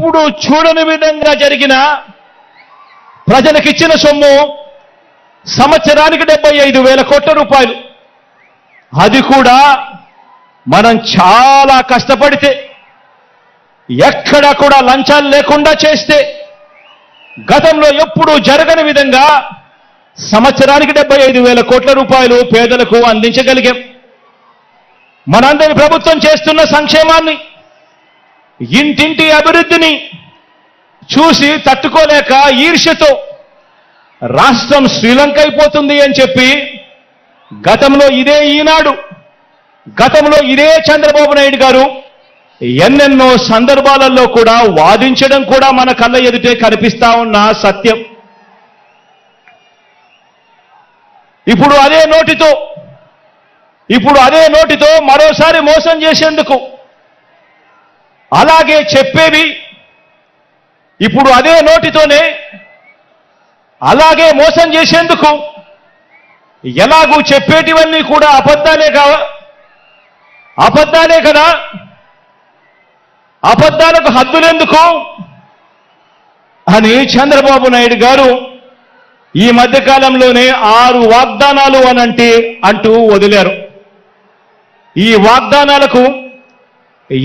ఎప్పుడు చూడని విధంగా జరిగిన ప్రజలకిచ్చిన సొమ్ము సంవత్సరానికి 75,000 కోట్ల రూపాయలు. అది కూడా మనం చాలా కష్టపడితే, ఎక్కడ కూడా లంచాలు లేకుండా చేస్తే, గతంలో ఎప్పుడూ జరగని విధంగా సంవత్సరానికి 75,000 కోట్ల రూపాయలు పేదలకు అందించగలిగాం. మనందరి ప్రభుత్వం చేస్తున్న సంక్షేమాన్ని, ఇంటింటి అభివృద్ధిని చూసి తట్టుకోలేక ఈర్ష్యతో రాష్ట్రం శ్రీలంక అయిపోతుంది అని చెప్పి గతంలో ఇదే ఈనాడు, గతంలో ఇదే చంద్రబాబు నాయుడు గారు ఎన్నెన్నో సందర్భాలలో కూడా వాదించడం కూడా మన కళ్ళ ఎదుటే కనిపిస్తా ఉన్న సత్యం. ఇప్పుడు అదే నోటితో మరోసారి మోసం చేసేందుకు, అలాగే చెప్పేవి ఇప్పుడు అదే నోటితోనే అలాగే మోసం చేసేందుకు, ఎలాగూ చెప్పేటివన్నీ కూడా అబద్ధాలే కదా, అబద్ధాలకు హద్దులెందుకు అని చంద్రబాబు నాయుడు గారు ఈ మధ్యకాలంలోనే 6 వాగ్దానాలు అంటూ వదిలారు. ఈ వాగ్దానాలకు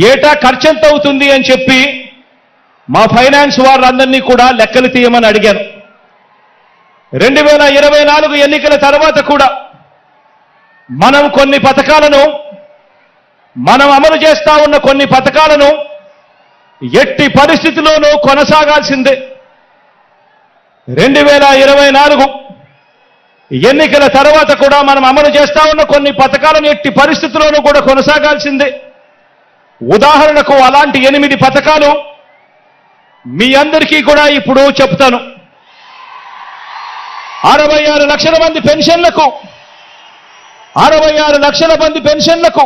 ఏటా ఖర్చెంత అవుతుంది అని చెప్పి మా ఫైనాన్స్ వారందరినీ కూడా లెక్కలు తీయమని అడిగాను. 2024 ఎన్నికల తర్వాత కూడా మనం అమలు చేస్తా ఉన్న కొన్ని పథకాలను ఎట్టి పరిస్థితిలోనూ కొనసాగాల్సిందే. 2024 ఎన్నికల తర్వాత కూడా మనం అమలు చేస్తా ఉన్న కొన్ని పథకాలను ఎట్టి పరిస్థితుల్లోనూ కూడా కొనసాగాల్సిందే. ఉదాహరణకు అలాంటి 8 పథకాలు మీ అందరికీ కూడా ఇప్పుడు చెప్తాను. 66 లక్షల మంది పెన్షన్లకు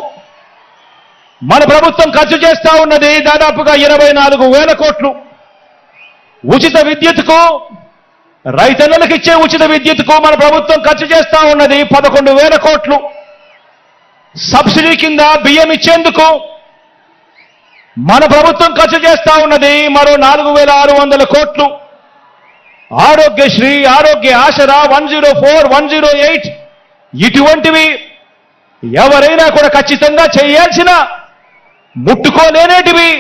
మన ప్రభుత్వం ఖర్చు చేస్తా ఉన్నది దాదాపుగా 24,000 కోట్లు. ఉచిత విద్యుత్కు, రైతన్నలకు ఇచ్చే ఉచిత విద్యుత్కు మన ప్రభుత్వం ఖర్చు చేస్తా ఉన్నది 11,000 కోట్లు. సబ్సిడీ కింద బియ్యం ఇచ్చేందుకు మన ప్రభుత్వం ఖర్చు చేస్తా ఉన్నది మరో 4,600 కోట్లు. ఆరోగ్యశ్రీ, ఆరోగ్య ఆసరా, 104, 108 ఇటువంటివి ఎవరైనా కూడా ఖచ్చితంగా చేయాల్సిన, ముట్టుకోలేనేటివి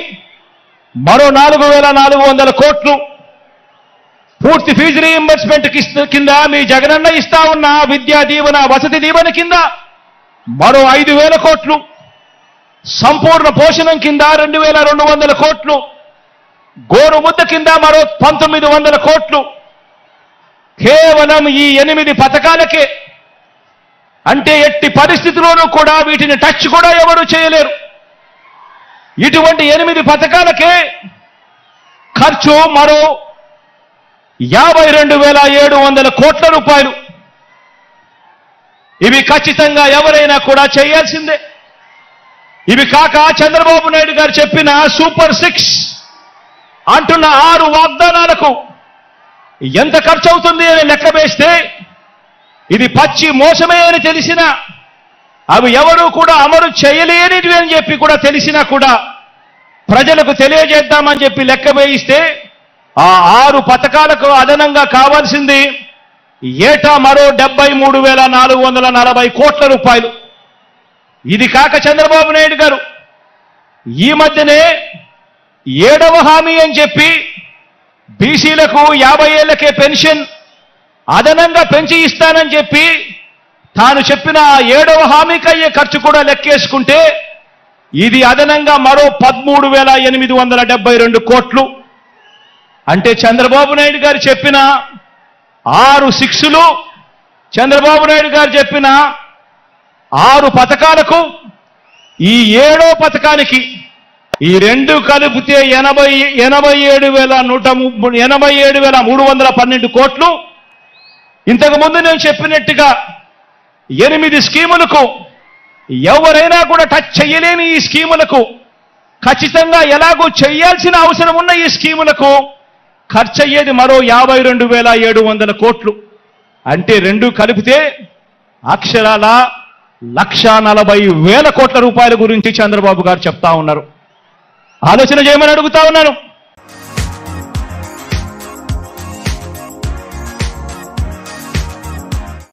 మరో 4,400 కోట్లు. పూర్తి ఫీజు రీయింబర్స్మెంట్ కింద మీ జగనన్న ఇస్తా ఉన్న విద్యా దీవెన, వసతి దీవెన కింద మరో 5,000 కోట్లు. సంపూర్ణ పోషణం కింద 2,200 కోట్లు. గోరు ముద్ద కింద మరో 1,900 కోట్లు. కేవలం ఈ 8 పథకాలకే, అంటే ఎట్టి పరిస్థితుల్లోనూ కూడా వీటిని టచ్ కూడా ఎవరు చేయలేరు. ఇటువంటి 8 పథకాలకే ఖర్చు మరో 52,700 కోట్ల రూపాయలు. ఇవి ఖచ్చితంగా ఎవరైనా కూడా చేయాల్సిందే. ఇవి కాక చంద్రబాబు నాయుడు గారు చెప్పిన సూపర్ 6 అంటున్న 6 వాగ్దానాలకు ఎంత ఖర్చు అవుతుంది అని లెక్క వేస్తే ఇది పచ్చి మోసమే అని తెలిసినా, అవి ఎవరూ కూడా అమలు చేయలేనివి అని చెప్పి కూడా తెలిసినా కూడా ప్రజలకు తెలియజేద్దామని చెప్పి లెక్క వేయిస్తే ఆ 6 పథకాలకు అదనంగా కావాల్సింది ఏటా మరో 73,440 కోట్ల రూపాయలు. ఇది కాక చంద్రబాబు నాయుడు గారు ఈ మధ్యనే 7వ హామీ అని చెప్పి బీసీలకు 50 ఏళ్లకే పెన్షన్ అదనంగా పెంచి ఇస్తానని చెప్పి తాను చెప్పిన 7వ హామీకి అయ్యే ఖర్చు కూడా లెక్కేసుకుంటే ఇది అదనంగా మరో 13,872 కోట్లు. అంటే చంద్రబాబు నాయుడు గారు చెప్పిన 6 6లు, చంద్రబాబు నాయుడు గారు చెప్పిన 6 పథకాలకు ఈ 7వ పథకానికి ఈ రెండు కలిపితే 87,312 కోట్లు. ఇంతకు ముందు నేను చెప్పినట్టుగా 8 స్కీములకు, ఎవరైనా కూడా టచ్ చేయలేని ఈ స్కీములకు, ఖచ్చితంగా ఎలాగో చేయాల్సిన అవసరం ఉన్న ఈ స్కీములకు ఖర్చు అయ్యేది మరో 52,700 కోట్లు. అంటే రెండు కలిపితే అక్షరాల 1,40,000 కోట్ల రూపాయల గురించి చంద్రబాబు గారు చెప్తా ఉన్నారు. ఆలోచన చేయమని అడుగుతా ఉన్నాను.